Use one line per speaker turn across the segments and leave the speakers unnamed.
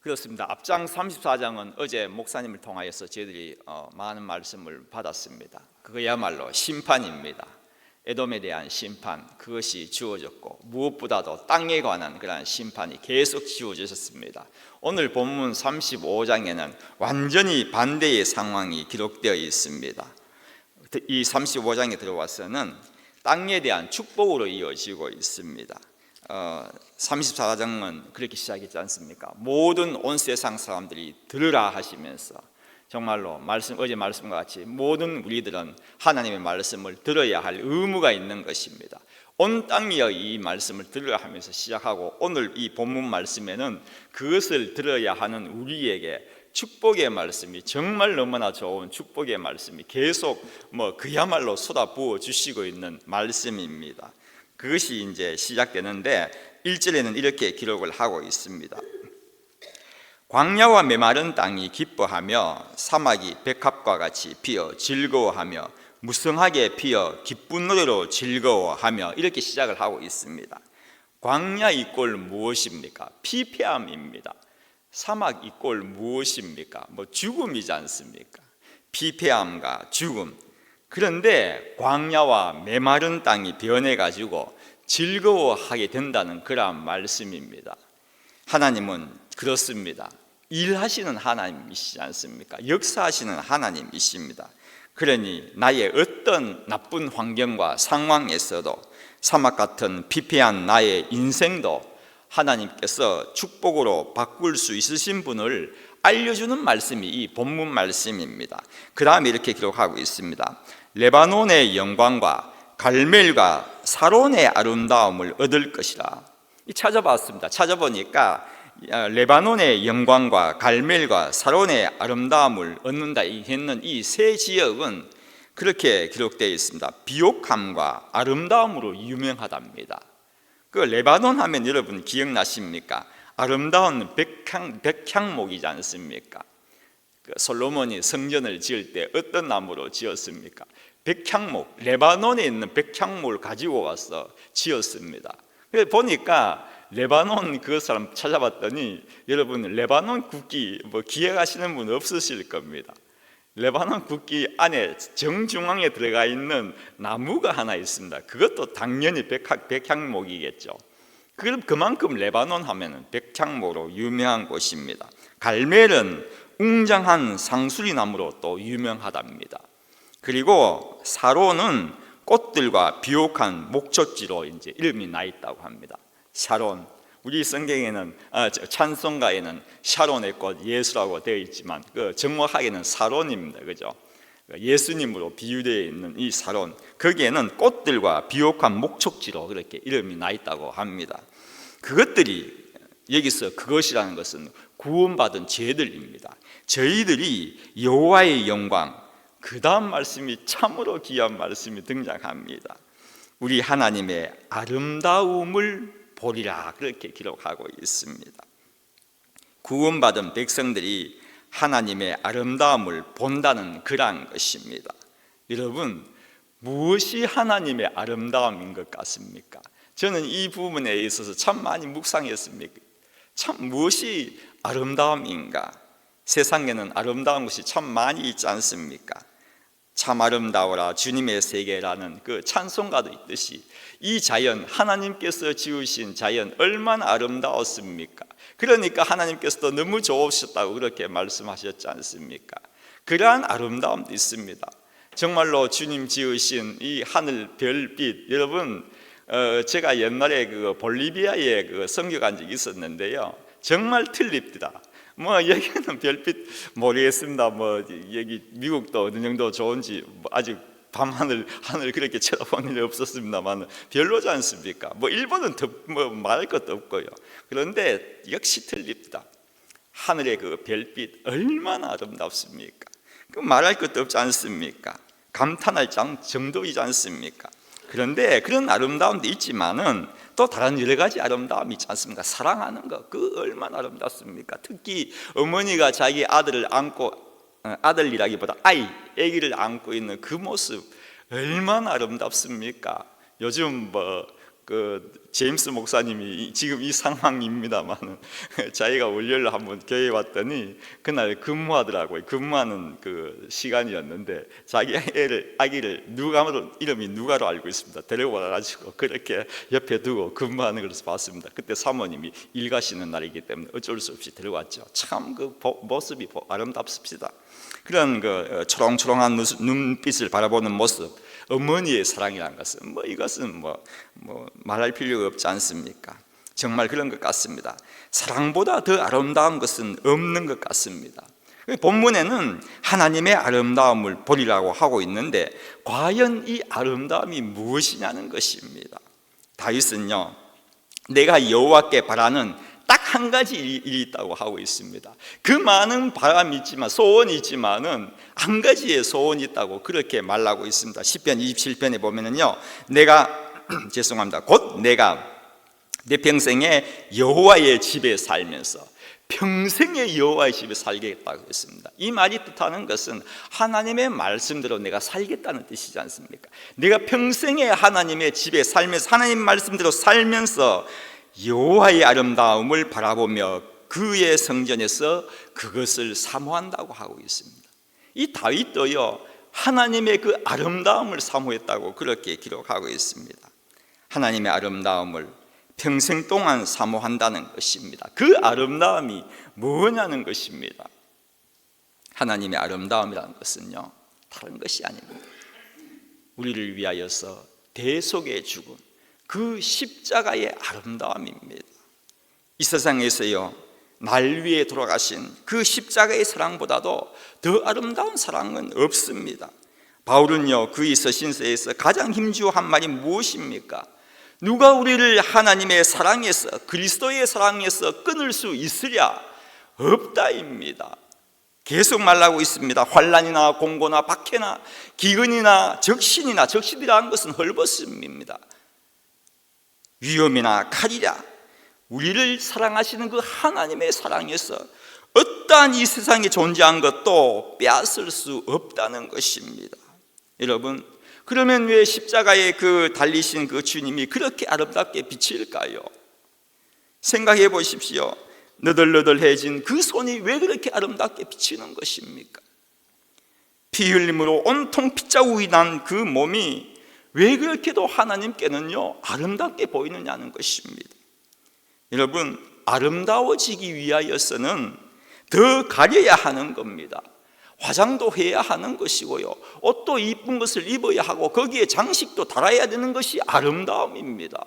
그렇습니다. 앞장 34장은 어제 목사님을 통하여서 저희들이 많은 말씀을 받았습니다. 그거야말로 심판입니다. 에돔에 대한 심판, 그것이 주어졌고 무엇보다도 땅에 관한 그러한 심판이 계속 주어졌습니다. 오늘 본문 35장에는 완전히 반대의 상황이 기록되어 있습니다. 이 35장에 들어와서는 땅에 대한 축복으로 이어지고 있습니다. 34장은 그렇게 시작했지 않습니까? 모든 온 세상 사람들이 들으라 하시면서 정말로 어제 말씀과 같이 모든 우리들은 하나님의 말씀을 들어야 할 의무가 있는 것입니다. 온 땅이여 이 말씀을 들으라 하면서 시작하고, 오늘 이 본문 말씀에는 그것을 들어야 하는 우리에게 축복의 말씀이, 정말 너무나 좋은 축복의 말씀이 계속 그야말로 쏟아부어 주시고 있는 말씀입니다. 그것이 이제 시작되는데 1절에는 이렇게 기록을 하고 있습니다. 광야와 메마른 땅이 기뻐하며 사막이 백합과 같이 피어 즐거워하며 무성하게 피어 기쁜 노래로 즐거워하며, 이렇게 시작을 하고 있습니다. 광야 이꼴 무엇입니까? 피폐함입니다. 사막 이꼴 무엇입니까? 죽음이지 않습니까? 피폐함과 죽음. 그런데 광야와 메마른 땅이 변해가지고 즐거워하게 된다는 그러한 말씀입니다. 하나님은 그렇습니다. 일하시는 하나님이시지 않습니까? 역사하시는 하나님이십니다. 그러니 나의 어떤 나쁜 환경과 상황에서도, 사막 같은 피폐한 나의 인생도 하나님께서 축복으로 바꿀 수 있으신 분을 알려주는 말씀이 이 본문 말씀입니다. 그 다음에 이렇게 기록하고 있습니다. 레바논의 영광과 갈멜과 사론의 아름다움을 얻을 것이라. 찾아봤습니다. 찾아보니까 레바논의 영광과 갈멜과 사론의 아름다움을 얻는다 했는 이 세 지역은 그렇게 기록되어 있습니다. 비옥함과 아름다움으로 유명하답니다. 그 레바논 하면 여러분 기억나십니까? 아름다운 백향목이지 않습니까? 솔로몬이 성전을 지을 때 어떤 나무로 지었습니까? 백향목, 레바논에 있는 백향목을 가지고 와서 지었습니다. 그래서 보니까 레바논 그 사람 찾아봤더니, 여러분 레바논 국기 기억하시는 분 없으실 겁니다. 레바논 국기 안에 정중앙에 들어가 있는 나무가 하나 있습니다. 그것도 당연히 백향목이겠죠. 그럼 그만큼 레바논 하면은 백향목으로 유명한 곳입니다. 갈멜은 웅장한 상수리 나무로 또 유명하답니다. 그리고 사론은 꽃들과 비옥한 목적지로 이제 이름이 나 있다고 합니다. 샤론, 우리 성경에는 찬송가에는 샤론의 꽃 예수라고 되어 있지만 정확하게는 사론입니다. 그죠? 예수님으로 비유되어 있는 이 사론, 거기에는 꽃들과 비옥한 목적지로 그렇게 이름이 나 있다고 합니다. 그것들이, 여기서 그것이라는 것은 구원받은 죄들입니다. 저희들이 여호와의 영광, 그 다음 말씀이 참으로 귀한 말씀이 등장합니다. 우리 하나님의 아름다움을 보리라, 그렇게 기록하고 있습니다. 구원받은 백성들이 하나님의 아름다움을 본다는 그러한 것입니다. 여러분, 무엇이 하나님의 아름다움인 것 같습니까? 저는 이 부분에 있어서 참 많이 묵상했습니다. 참 무엇이 아름다움인가? 세상에는 아름다운 것이 참 많이 있지 않습니까? 참 아름다워라 주님의 세계라는 그 찬송가도 있듯이, 이 자연, 하나님께서 지으신 자연 얼마나 아름다웠습니까? 그러니까 하나님께서도 너무 좋으셨다고 그렇게 말씀하셨지 않습니까? 그러한 아름다움도 있습니다. 정말로 주님 지으신 이 하늘 별빛, 여러분 제가 옛날에 볼리비아에 선교간 적이 있었는데요, 정말 틀립니다. 여기는 별빛 모르겠습니다. 여기 미국도 어느 정도 좋은지 아직 밤하늘 그렇게 쳐다보는 일이 없었습니다만 별로지 않습니까? 일본은 더 말할 것도 없고요. 그런데 역시 틀립니다. 하늘의 그 별빛 얼마나 아름답습니까? 말할 것도 없지 않습니까? 감탄할 정도이지 않습니까? 그런데 그런 아름다움도 있지만은 또 다른 여러 가지 아름다움이 있지 않습니까? 사랑하는 것, 그 얼마나 아름답습니까? 특히 어머니가 자기 아들을 안고, 아들이라기보다 아기를 안고 있는 그 모습 얼마나 아름답습니까? 요즘 제임스 목사님이 지금 이 상황입니다만 자기가 월요일에 한번 교회에 왔더니 그날 근무하더라고요. 근무하는 그 시간이었는데 자기 아기를 누가로, 이름이 누가로 알고 있습니다. 데려와가지고 그렇게 옆에 두고 근무하는 것을 봤습니다. 그때 사모님이 일 가시는 날이기 때문에 어쩔 수 없이 데려왔죠. 참 그 모습이 아름답습니다. 그런 그 초롱초롱한 눈빛을 바라보는 모습, 어머니의 사랑이라는 것은 이것은 말할 필요가 없지 않습니까? 정말 그런 것 같습니다. 사랑보다 더 아름다운 것은 없는 것 같습니다. 본문에는 하나님의 아름다움을 보리라고 하고 있는데 과연 이 아름다움이 무엇이냐는 것입니다. 다윗은요, 내가 여호와께 바라는 딱 한 가지 일이 있다고 하고 있습니다. 그 많은 바람이 있지만, 소원이 있지만은 한 가지의 소원이 있다고 그렇게 말하고 있습니다. 시편 27편에 보면은요, 곧 내가 내 평생에 여호와의 집에 살면서 평생에 여호와의 집에 살겠다고 했습니다. 이 말이 뜻하는 것은 하나님의 말씀대로 내가 살겠다는 뜻이지 않습니까? 내가 평생에 하나님의 집에 살면서, 하나님 말씀대로 살면서 여호와의 아름다움을 바라보며 그의 성전에서 그것을 사모한다고 하고 있습니다. 이 다윗도요, 하나님의 그 아름다움을 사모했다고 그렇게 기록하고 있습니다. 하나님의 아름다움을 평생 동안 사모한다는 것입니다. 그 아름다움이 뭐냐는 것입니다. 하나님의 아름다움이라는 것은요, 다른 것이 아닙니다. 우리를 위하여서 대속에 죽은 그 십자가의 아름다움입니다. 이 세상에서요, 날 위해 돌아가신 그 십자가의 사랑보다도 더 아름다운 사랑은 없습니다. 바울은요, 그의 서신서에서 가장 힘주어한 말이 무엇입니까? 누가 우리를 하나님의 사랑에서, 그리스도의 사랑에서 끊을 수 있으랴? 없다입니다. 계속 말하고 있습니다. 환난이나 공고나 박해나 기근이나 적신이라는 것은 헐벗음입니다. 위험이나 칼이라, 우리를 사랑하시는 그 하나님의 사랑에서 어떠한 이 세상에 존재한 것도 빼앗을 수 없다는 것입니다. 여러분, 그러면 왜 십자가에 그 달리신 그 주님이 그렇게 아름답게 비칠까요? 생각해 보십시오. 너덜너덜해진 그 손이 왜 그렇게 아름답게 비치는 것입니까? 피 흘림으로 온통 핏자국이 난 그 몸이 왜 그렇게도 하나님께는요, 아름답게 보이느냐는 것입니다. 여러분, 아름다워지기 위하여서는 더 가려야 하는 겁니다. 화장도 해야 하는 것이고요, 옷도 이쁜 것을 입어야 하고 거기에 장식도 달아야 되는 것이 아름다움입니다.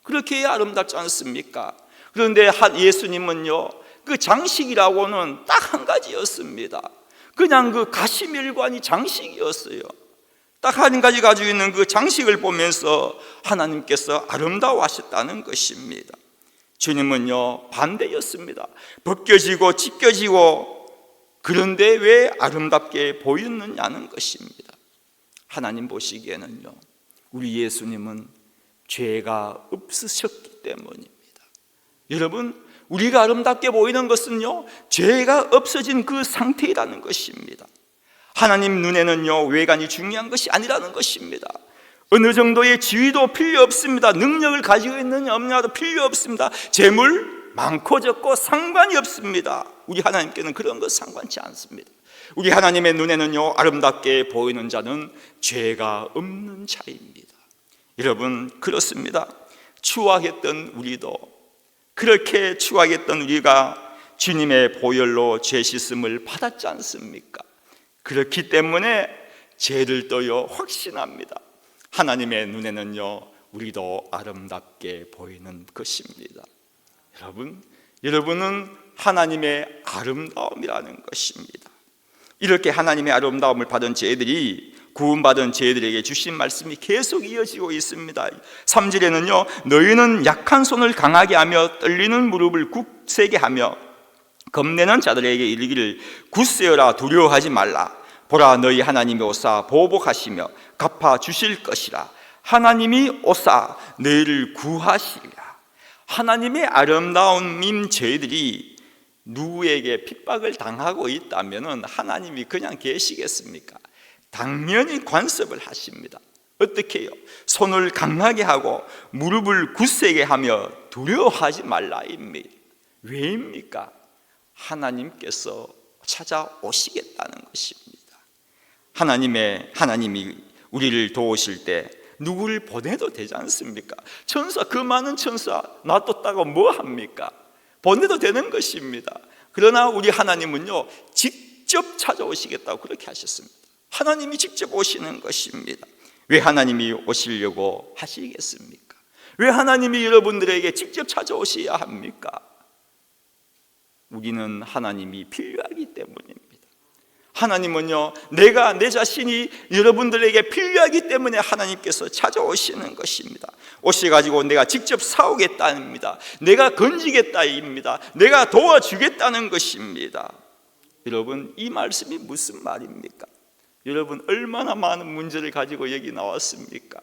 그렇게 해야 아름답지 않습니까? 그런데 예수님은요, 그 장식이라고는 딱 한 가지였습니다. 그냥 그 가시멸관이 장식이었어요. 딱 한 가지 가지고 있는 그 장식을 보면서 하나님께서 아름다워하셨다는 것입니다. 주님은요, 반대였습니다. 벗겨지고 찢겨지고, 그런데 왜 아름답게 보였느냐는 것입니다. 하나님 보시기에는요, 우리 예수님은 죄가 없으셨기 때문입니다. 여러분, 우리가 아름답게 보이는 것은요, 죄가 없어진 그 상태라는 것입니다. 하나님 눈에는요, 외관이 중요한 것이 아니라는 것입니다. 어느 정도의 지위도 필요 없습니다. 능력을 가지고 있느냐 없느냐도 필요 없습니다. 재물 많고 적고 상관이 없습니다. 우리 하나님께는 그런 것 상관치 않습니다. 우리 하나님의 눈에는요, 아름답게 보이는 자는 죄가 없는 자입니다. 여러분, 그렇습니다. 추악했던 우리도, 그렇게 추악했던 우리가 주님의 보혈로 죄 씻음을 받았지 않습니까? 그렇기 때문에 죄를 또요, 확신합니다. 하나님의 눈에는요, 우리도 아름답게 보이는 것입니다. 여러분은 하나님의 아름다움이라는 것입니다. 이렇게 하나님의 아름다움을 받은 죄들이, 구원받은 죄들에게 주신 말씀이 계속 이어지고 있습니다. 3절에는요, 너희는 약한 손을 강하게 하며 떨리는 무릎을 굳세게 하며 겁내는 자들에게 이르기를 굳세어라, 두려워하지 말라. 보라, 너희 하나님이 오사 보복하시며 갚아주실 것이라. 하나님이 오사 너희를 구하시리라. 하나님의 아름다운 죄들이 누구에게 핍박을 당하고 있다면 하나님이 그냥 계시겠습니까? 당연히 간섭을 하십니다. 어떻게 해요? 손을 강하게 하고 무릎을 굳세게 하며 두려워하지 말라입니다. 왜입니까? 하나님께서 찾아오시겠다는 것입니다. 하나님이 우리를 도우실 때 누구를 보내도 되지 않습니까? 천사, 그 많은 천사 놔뒀다고 뭐 합니까? 보내도 되는 것입니다. 그러나 우리 하나님은요, 직접 찾아오시겠다고 그렇게 하셨습니다. 하나님이 직접 오시는 것입니다. 왜 하나님이 오시려고 하시겠습니까? 왜 하나님이 여러분들에게 직접 찾아오셔야 합니까? 우리는 하나님이 필요하기 때문입니다. 하나님은요, 내 자신이 여러분들에게 필요하기 때문에 하나님께서 찾아오시는 것입니다. 오셔가지고 내가 직접 싸우겠다입니다. 내가 건지겠다입니다. 내가 도와주겠다는 것입니다. 여러분, 이 말씀이 무슨 말입니까? 여러분, 얼마나 많은 문제를 가지고 여기 나왔습니까?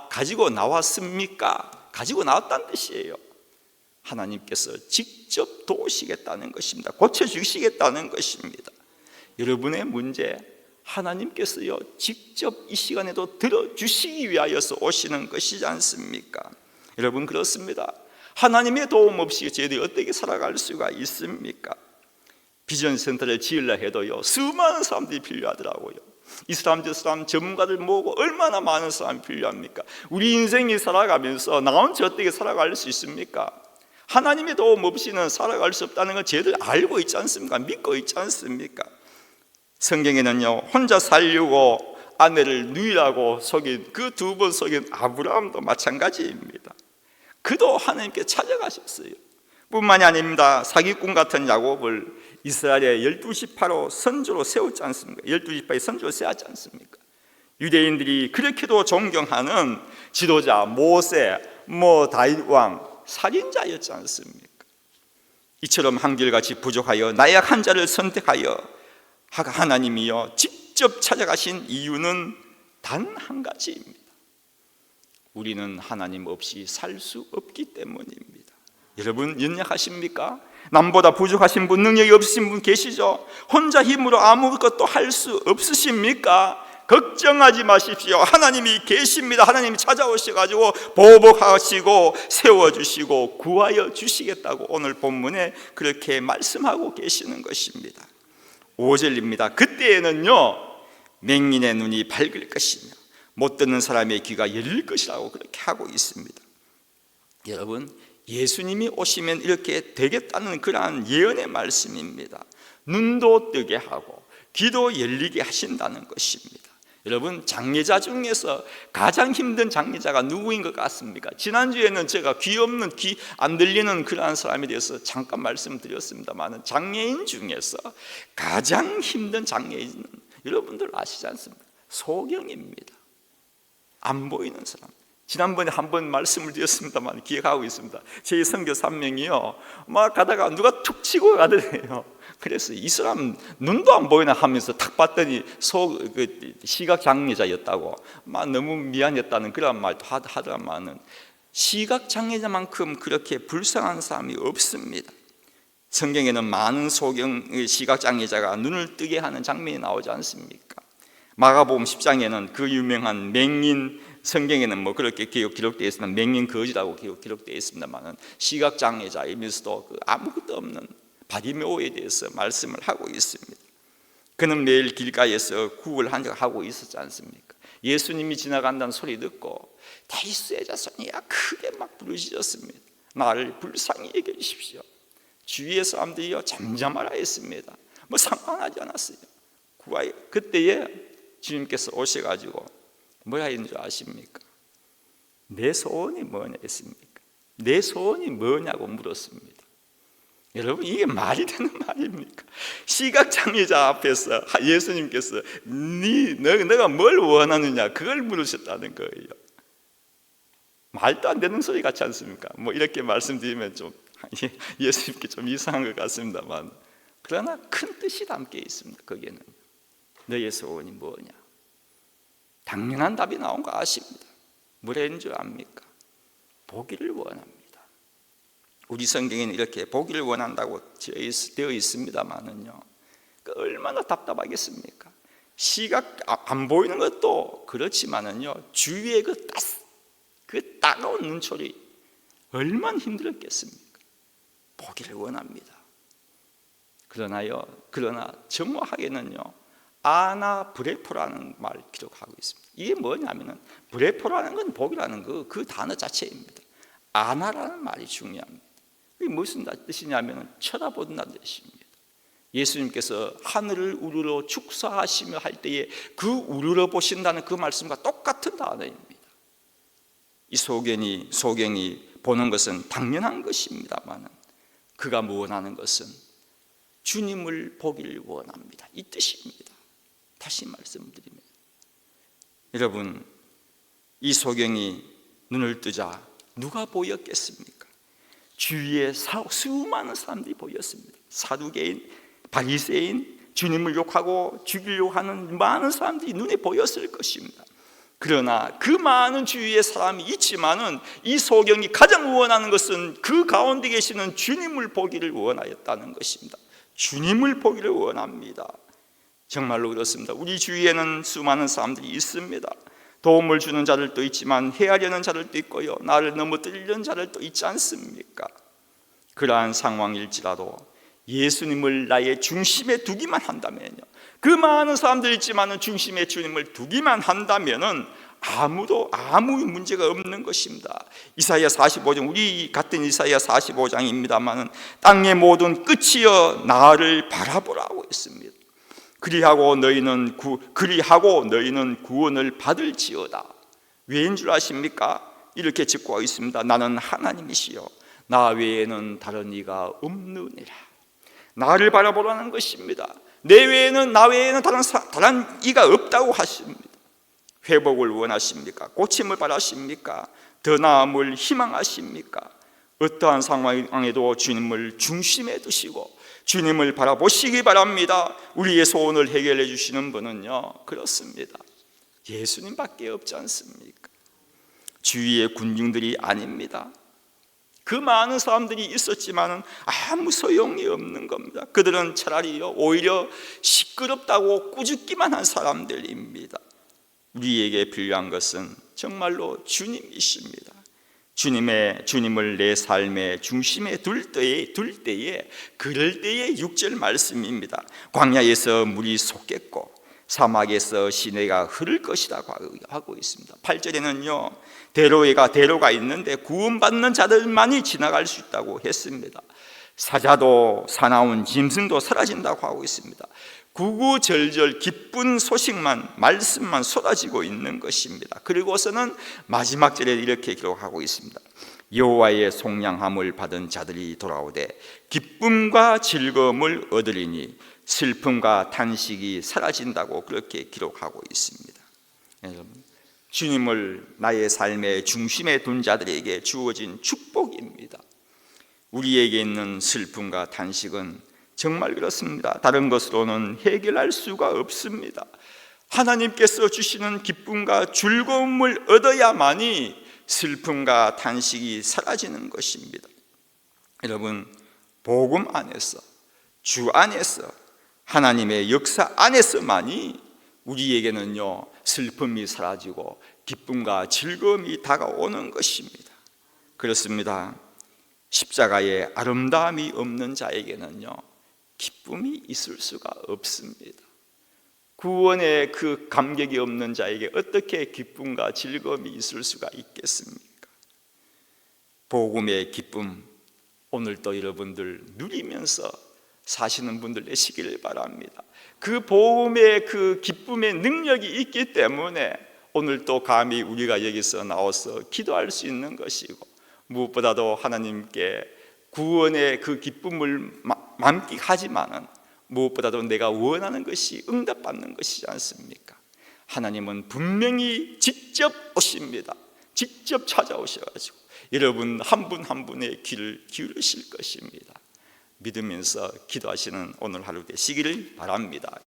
가지고 나왔습니까? 가지고 나왔다는 뜻이에요. 하나님께서 직접 도우시겠다는 것입니다. 고쳐주시겠다는 것입니다. 여러분의 문제, 하나님께서요, 직접 이 시간에도 들어주시기 위하여서 오시는 것이지 않습니까? 여러분, 그렇습니다. 하나님의 도움 없이 저희들이 어떻게 살아갈 수가 있습니까? 비전 센터를 지으려 해도요, 수많은 사람들이 필요하더라고요. 이 사람 저 사람 전문가들 모으고 얼마나 많은 사람이 필요합니까? 우리 인생이 살아가면서 나 혼자 어떻게 살아갈 수 있습니까? 하나님의 도움 없이는 살아갈 수 없다는 걸 저희들 알고 있지 않습니까? 믿고 있지 않습니까? 성경에는요, 혼자 살려고 아내를 누이라고 속인 그 2번 속인 아브라함도 마찬가지입니다. 그도 하나님께 찾아가셨어요. 뿐만이 아닙니다. 사기꾼 같은 야곱을 이스라엘의 12지파로 선조로 세웠지 않습니까? 12지파의 선조로 세웠지 않습니까? 유대인들이 그렇게도 존경하는 지도자 모세, 다윗 왕, 살인자였지 않습니까? 이처럼 한결같이 부족하여 나약한 자를 선택하여 하나님이여 직접 찾아가신 이유는 단 한 가지입니다. 우리는 하나님 없이 살 수 없기 때문입니다. 여러분, 연약하십니까? 남보다 부족하신 분, 능력이 없으신 분 계시죠? 혼자 힘으로 아무것도 할 수 없으십니까? 걱정하지 마십시오. 하나님이 계십니다. 하나님이 찾아오셔가지고 보복하시고 세워주시고 구하여 주시겠다고 오늘 본문에 그렇게 말씀하고 계시는 것입니다. 5절입니다. 그때에는요, 맹인의 눈이 밝을 것이며 못 듣는 사람의 귀가 열릴 것이라고 그렇게 하고 있습니다. 여러분, 예수님이 오시면 이렇게 되겠다는 그러한 예언의 말씀입니다. 눈도 뜨게 하고 귀도 열리게 하신다는 것입니다. 여러분, 장례자 중에서 가장 힘든 장례자가 누구인 것 같습니까? 지난주에는 제가 귀 없는, 귀 안 들리는 그러한 사람에 대해서 잠깐 말씀드렸습니다만, 장애인 중에서 가장 힘든 장애인은 여러분들 아시지 않습니까? 소경입니다. 안 보이는 사람. 지난번에 한번 말씀을 드렸습니다만 기억하고 있습니다. 제 선교사 한 명이요, 막 가다가 누가 툭 치고 가더래요. 그래서 이 사람 눈도 안 보이나 하면서 탁 봤더니 시각장애자였다고, 막 너무 미안했다는 그런 말도 하더만은, 시각장애자만큼 그렇게 불쌍한 사람이 없습니다. 성경에는 많은 시각장애자가 눈을 뜨게 하는 장면이 나오지 않습니까? 마가복음 10장에는 그 유명한 맹인, 성경에는 그렇게 기록되어 있으면 맹인 거지라고 기록되어 있습니다만, 시각장애자이면서도 아무것도 없는 바디메오에 대해서 말씀을 하고 있습니다. 그는 매일 길가에서 구걸 하고 있었지 않습니까? 예수님이 지나간다는 소리 듣고 다윗의 자손이야 크게 막 부르짖었습니다. 나를 불쌍히 여겨 주십시오. 주위의 사람들이요 잠잠하라 했습니다. 상관하지 않았어요. 그때에 주님께서 오셔가지고 뭐라 했는 줄 아십니까? 내 소원이 뭐냐 했습니까? 내 소원이 뭐냐고 물었습니다. 여러분, 이게 말이 되는 말입니까? 시각장애자 앞에서 예수님께서 너가 뭘 원하느냐 그걸 물으셨다는 거예요. 말도 안 되는 소리 같지 않습니까? 이렇게 말씀드리면 좀 예수님께 좀 이상한 것 같습니다만, 그러나 큰 뜻이 담겨 있습니다. 거기에는 너의 소원이 뭐냐? 당연한 답이 나온 거 아십니다. 뭐라는 줄 압니까? 보기를 원합니다. 우리 성경에는 이렇게 보기를 원한다고 되어 있습니다만은요, 얼마나 답답하겠습니까? 시각 안 보이는 것도 그렇지만은요, 주위의 그 따가운 눈초리 얼마나 힘들었겠습니까? 보기를 원합니다. 그러나 정확하게는요, 아나브레포라는 말을 기록하고 있습니다. 이게 뭐냐면은, 브레포라는 건 복이라는 그 단어 자체입니다. 아나라는 말이 중요합니다. 이게 무슨 뜻이냐면은 쳐다본다는 뜻입니다. 예수님께서 하늘을 우러러 축사하시며 할 때에 그 우러러 보신다는 그 말씀과 똑같은 단어입니다. 이 소경이 보는 것은 당연한 것입니다만, 그가 원하는 것은 주님을 보기를 원합니다. 이 뜻입니다. 다시 말씀드리면, 여러분, 이 소경이 눈을 뜨자 누가 보였겠습니까? 주위에 수많은 사람들이 보였습니다. 사두개인, 바리새인, 주님을 욕하고 죽이려고 하는 많은 사람들이 눈에 보였을 것입니다. 그러나 그 많은 주위에 사람이 있지만은 이 소경이 가장 원하는 것은 그 가운데 계시는 주님을 보기를 원하였다는 것입니다. 주님을 보기를 원합니다. 정말로 그렇습니다. 우리 주위에는 수많은 사람들이 있습니다. 도움을 주는 자들도 있지만 해하려는 자들도 있고요, 나를 넘어뜨리려는 자들도 있지 않습니까? 그러한 상황일지라도 예수님을 나의 중심에 두기만 한다면요, 그 많은 사람들이 있지만 중심에 주님을 두기만 한다면은 아무 문제가 없는 것입니다. 이사야 45장, 우리 같은 이사야 45장입니다만, 땅의 모든 끝이여 나를 바라보라고 했습니다. 그리하고 너희는 구원을 받을지어다. 왜인 줄 아십니까? 이렇게 짓고 있습니다. 나는 하나님이시여 나 외에는 다른 이가 없느니라. 나를 바라보라는 것입니다. 나 외에는 다른 이가 없다고 하십니다. 회복을 원하십니까? 고침을 바라십니까? 더 나음을 희망하십니까? 어떠한 상황에도 주님을 중심에 두시고 주님을 바라보시기 바랍니다. 우리의 소원을 해결해 주시는 분은요, 그렇습니다, 예수님밖에 없지 않습니까? 주위의 군중들이 아닙니다. 그 많은 사람들이 있었지만 아무 소용이 없는 겁니다. 그들은 차라리요, 오히려 시끄럽다고 꾸짖기만 한 사람들입니다. 우리에게 필요한 것은 정말로 주님이십니다. 주님을 내 삶의 중심에 둘 때에 그럴 때의 6절 말씀입니다. 광야에서 물이 솟겠고 사막에서 시내가 흐를 것이라고 하고 있습니다. 8절에는요, 대로가 있는데 구원받는 자들만이 지나갈 수 있다고 했습니다. 사자도 사나운 짐승도 사라진다고 하고 있습니다. 구구절절 기쁜 말씀만 쏟아지고 있는 것입니다. 그리고서는 마지막 절에 이렇게 기록하고 있습니다. 여호와의 속량함을 받은 자들이 돌아오되 기쁨과 즐거움을 얻으리니 슬픔과 탄식이 사라진다고 그렇게 기록하고 있습니다. 여러분, 주님을 나의 삶의 중심에 둔 자들에게 주어진 축복입니다. 우리에게 있는 슬픔과 탄식은 정말 그렇습니다. 다른 것으로는 해결할 수가 없습니다. 하나님께서 주시는 기쁨과 즐거움을 얻어야만이 슬픔과 탄식이 사라지는 것입니다. 여러분, 복음 안에서, 주 안에서, 하나님의 역사 안에서만이 우리에게는요, 슬픔이 사라지고 기쁨과 즐거움이 다가오는 것입니다. 그렇습니다. 십자가에 아름다움이 없는 자에게는요, 기쁨이 있을 수가 없습니다. 구원의 그 감격이 없는 자에게 어떻게 기쁨과 즐거움이 있을 수가 있겠습니까? 복음의 기쁨, 오늘도 여러분들 누리면서 사시는 분들 되시기를 바랍니다. 그 복음의 그 기쁨의 능력이 있기 때문에 오늘도 감히 우리가 여기서 나와서 기도할 수 있는 것이고, 무엇보다도 하나님께 구원의 그 기쁨을 만끽하지만은 무엇보다도 내가 원하는 것이 응답받는 것이지 않습니까? 하나님은 분명히 직접 오십니다. 직접 찾아오셔가지고 여러분 한 분 한 분의 귀를 기울이실 것입니다. 믿으면서 기도하시는 오늘 하루 되시기를 바랍니다.